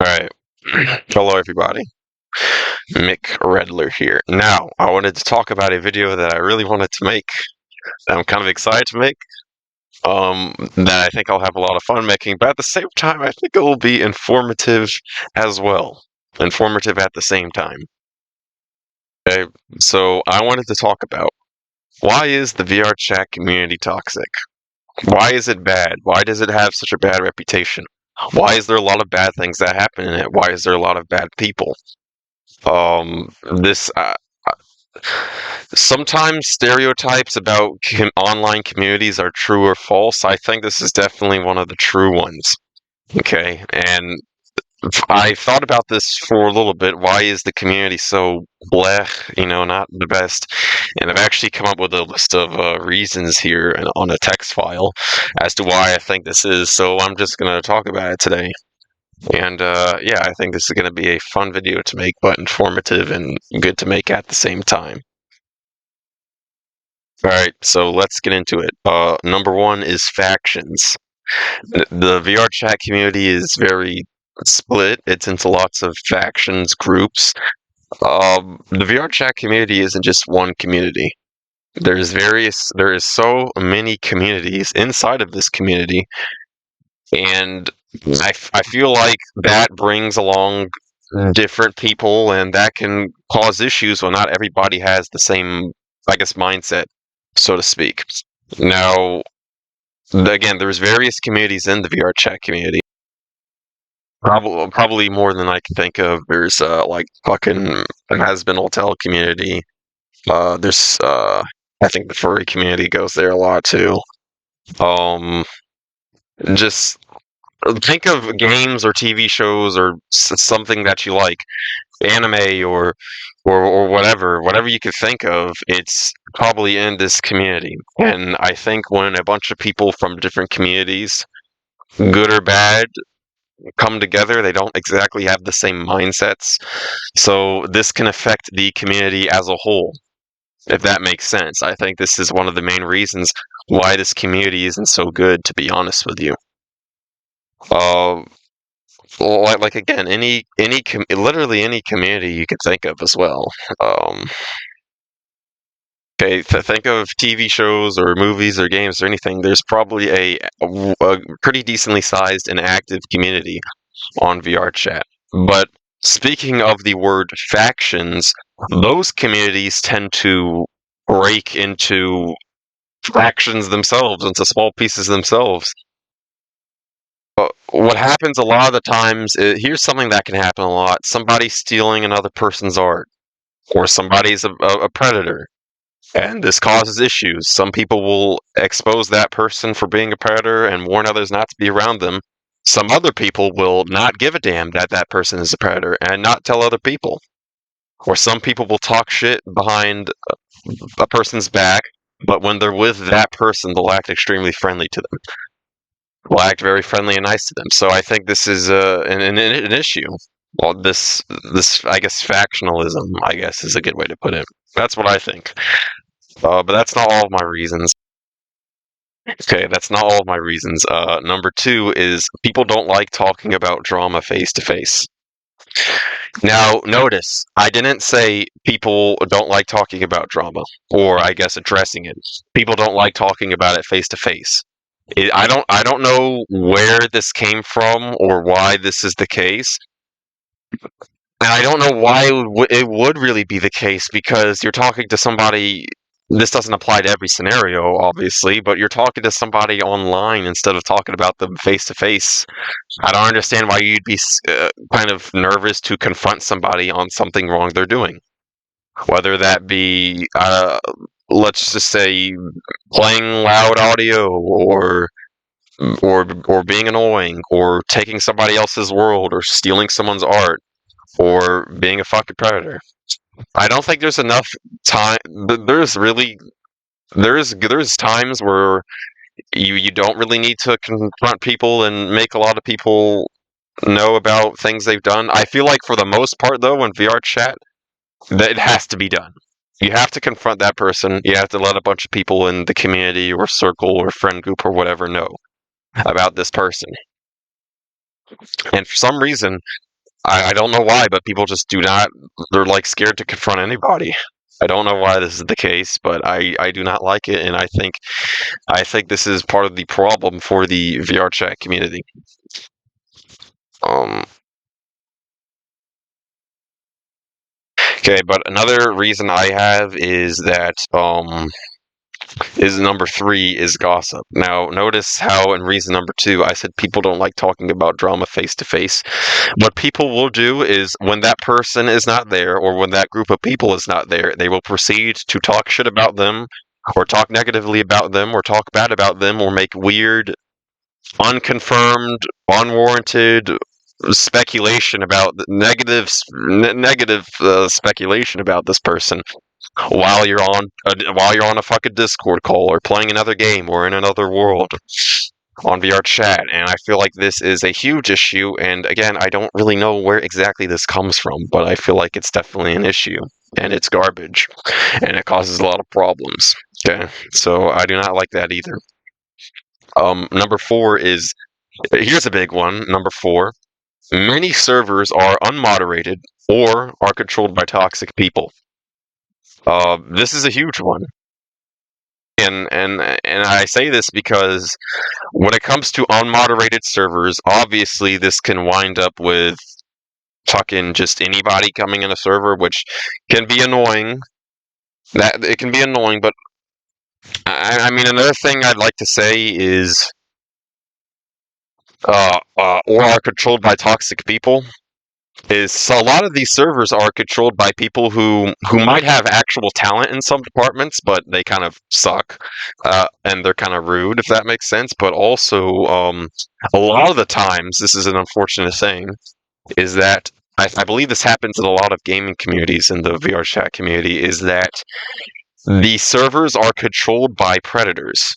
Alright. Hello, everybody. Mick Redler here. Now, I wanted to talk about a video that I really wanted to make, that I'm kind of excited to make, that I think I'll have a lot of fun making, but at the same time, I think it will be informative as well. Informative at the same time. Okay, so I wanted to talk about, why is the VRChat community toxic? Why is it bad? Why does it have such a bad reputation? Why is there a lot of bad things that happen in it? Why is there a lot of bad people? This sometimes stereotypes about online communities are true or false. I think this is definitely one of the true ones. Okay, and I thought about this for a little bit. Why is the community so blech? Not the best. And I've actually come up with a list of reasons here on a text file as to why I think this is. So I'm just gonna talk about it today. And yeah, I think this is going to be a fun video to make, but informative and good to make at the same time. Alright, so let's get into it. Number one is factions. The VRChat community is very split. It's into lots of factions, groups. The VRChat community isn't just one community. There is so many communities inside of this community, and I feel like that brings along different people, and that can cause issues when not everybody has the same, I guess, mindset, so to speak. Now, again, there's various communities in the VRChat community. Probably more than I can think of. There's like fucking Has-Been Hotel community. There's I think the furry community goes there a lot too. Just think of games or TV shows or something that you like, anime or whatever you could think of. It's probably in this community. And I think when a bunch of people from different communities, good or bad, come together, they don't exactly have the same mindsets. So this can affect the community as a whole, if that makes sense. I think this is one of the main reasons why this community isn't so good, to be honest with you. Like again, literally any community you could think of as well. Okay, think of TV shows or movies or games or anything. There's probably a pretty decently sized and active community on VRChat. But speaking of the word factions, those communities tend to break into factions themselves, into small pieces themselves. What happens a lot of the times, here's something that can happen a lot. Somebody's stealing another person's art, or somebody's a predator, and this causes issues. Some people will expose that person for being a predator and warn others not to be around them. Some other people will not give a damn that that person is a predator and not tell other people. Or some people will talk shit behind a person's back, but when they're with that person, they'll act extremely friendly to them. Will act very friendly and nice to them. So I think this is an issue. Well, this I guess factionalism, I guess, is a good way to put it. That's what I think. But that's not all of my reasons. Okay, that's not all of my reasons. Number two is people don't like talking about drama face to face. Now, notice, I didn't say people don't like talking about drama, or I guess addressing it. People don't like talking about it face to face. I don't know where this came from or why this is the case. And I don't know why it would really be the case, because you're talking to somebody. This doesn't apply to every scenario, obviously, but you're talking to somebody online instead of talking about them face to face. I don't understand why you'd be kind of nervous to confront somebody on something wrong they're doing. Whether that be, let's just say, playing loud audio, or being annoying, or taking somebody else's world, or stealing someone's art, or being a fucking predator. I don't think there's enough time. There's times where you don't really need to confront people and make a lot of people know about things they've done. I feel like for the most part, though, in VRChat, that it has to be done. You have to confront that person. You have to let a bunch of people in the community or circle or friend group or whatever know about this person. And for some reason, I don't know why, but people just do not. They're like scared to confront anybody. I don't know why this is the case, but I do not like it, and I think this is part of the problem for the VR chat community. Um, okay, but another reason I have is that is number three is gossip. Now, notice how in reason number two I said people don't like talking about drama face to face. What people will do is when that person is not there or when that group of people is not there, they will proceed to talk shit about them or talk negatively about them or talk bad about them or make weird, unconfirmed, unwarranted speculation about negative speculation about this person while you're on a fucking Discord call or playing another game or in another world on VR chat, and I feel like this is a huge issue. And again, I don't really know where exactly this comes from, but I feel like it's definitely an issue, and it's garbage, and it causes a lot of problems. Okay, so I do not like that either. Number four is here's a big one. Number four, many servers are unmoderated or are controlled by toxic people. This is a huge one. And I say this because when it comes to unmoderated servers, obviously this can wind up with fucking just anybody coming in a server, which can be annoying. That it can be annoying, but I mean another thing I'd like to say is or are controlled by toxic people. Is so a lot of these servers are controlled by people who might have actual talent in some departments, but they kind of suck, and they're kind of rude, if that makes sense. But also, a lot of the times, this is an unfortunate thing, is that I believe this happens in a lot of gaming communities in the VR chat community, is that the servers are controlled by predators.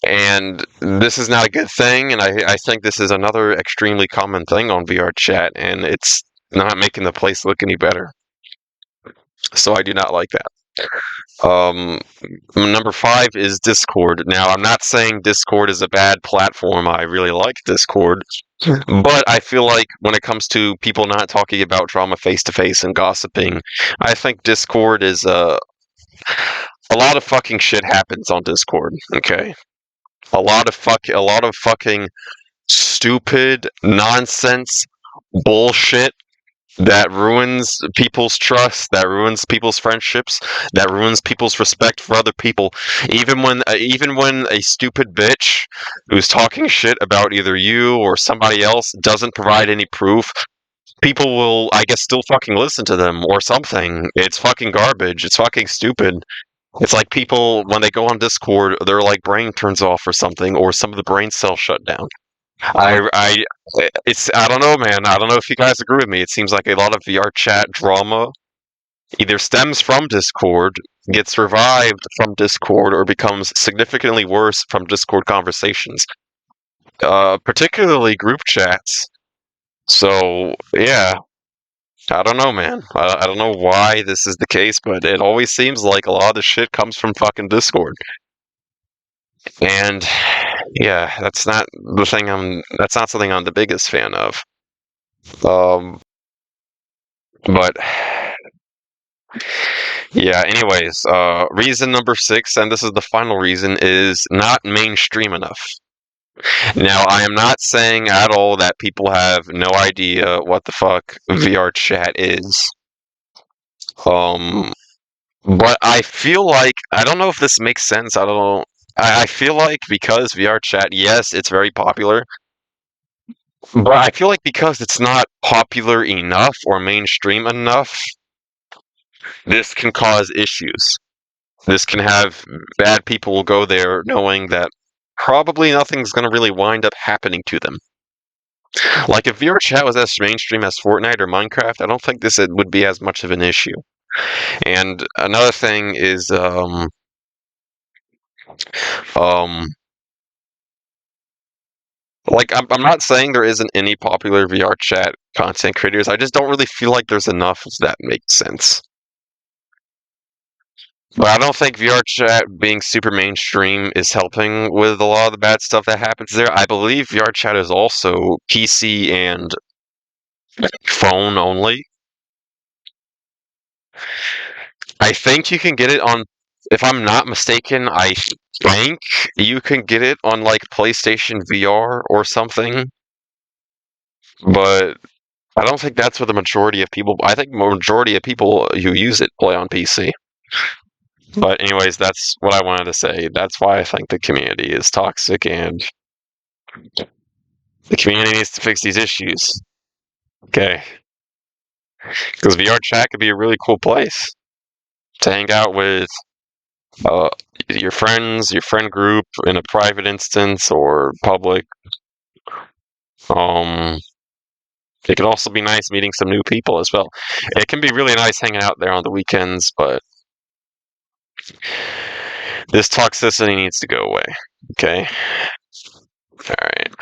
And this is not a good thing, and I think this is another extremely common thing on VR chat, and it's not making the place look any better. So I do not like that. Number five is Discord. Now, I'm not saying Discord is a bad platform. I really like Discord. But I feel like when it comes to people not talking about drama face to face and gossiping, I think Discord is a lot of fucking shit happens on Discord. Okay, a lot of fucking stupid nonsense bullshit that ruins people's trust, that ruins people's friendships, that ruins people's respect for other people. Even when a stupid bitch who's talking shit about either you or somebody else doesn't provide any proof, people will, I guess, still fucking listen to them or something. It's fucking garbage. It's fucking stupid. It's like people when they go on Discord, their like brain turns off or something, or some of the brain cells shut down. I it's I don't know, man. I don't know if you guys agree with me. It seems like a lot of VR chat drama either stems from Discord, gets revived from Discord, or becomes significantly worse from Discord conversations. Particularly group chats. So yeah, I don't know, man. I don't know why this is the case, but it always seems like a lot of the shit comes from fucking Discord. And yeah, that's not the thing that's not something I'm the biggest fan of. Um, but yeah, anyways, reason number six, and this is the final reason, is not mainstream enough. Now, I am not saying at all that people have no idea what the fuck VR chat is. Um, but I feel like I don't know if this makes sense. I don't know. I feel like because VR chat, yes, it's very popular, but I feel like because it's not popular enough or mainstream enough, this can cause issues. This can have bad people go there knowing that probably nothing's going to really wind up happening to them. Like if VR chat was as mainstream as Fortnite or Minecraft, I don't think this would be as much of an issue. And another thing is, um, like I'm not saying there isn't any popular VR chat content creators. I just don't really feel like there's enough, if that makes sense. But I don't think VR chat being super mainstream is helping with a lot of the bad stuff that happens there. I believe VR chat is also PC and phone only. I think you can get it on, if I'm not mistaken, I think you can get it on like PlayStation VR or something. But I don't think that's what the majority of people. I think majority of people who use it play on PC. But anyways, that's what I wanted to say. That's why I think the community is toxic, and the community needs to fix these issues. Okay, because VRChat could be a really cool place to hang out with uh, your friends, your friend group in a private instance or public. Um, it could also be nice meeting some new people as well. It can be really nice hanging out there on the weekends, but this toxicity needs to go away. Okay. All right.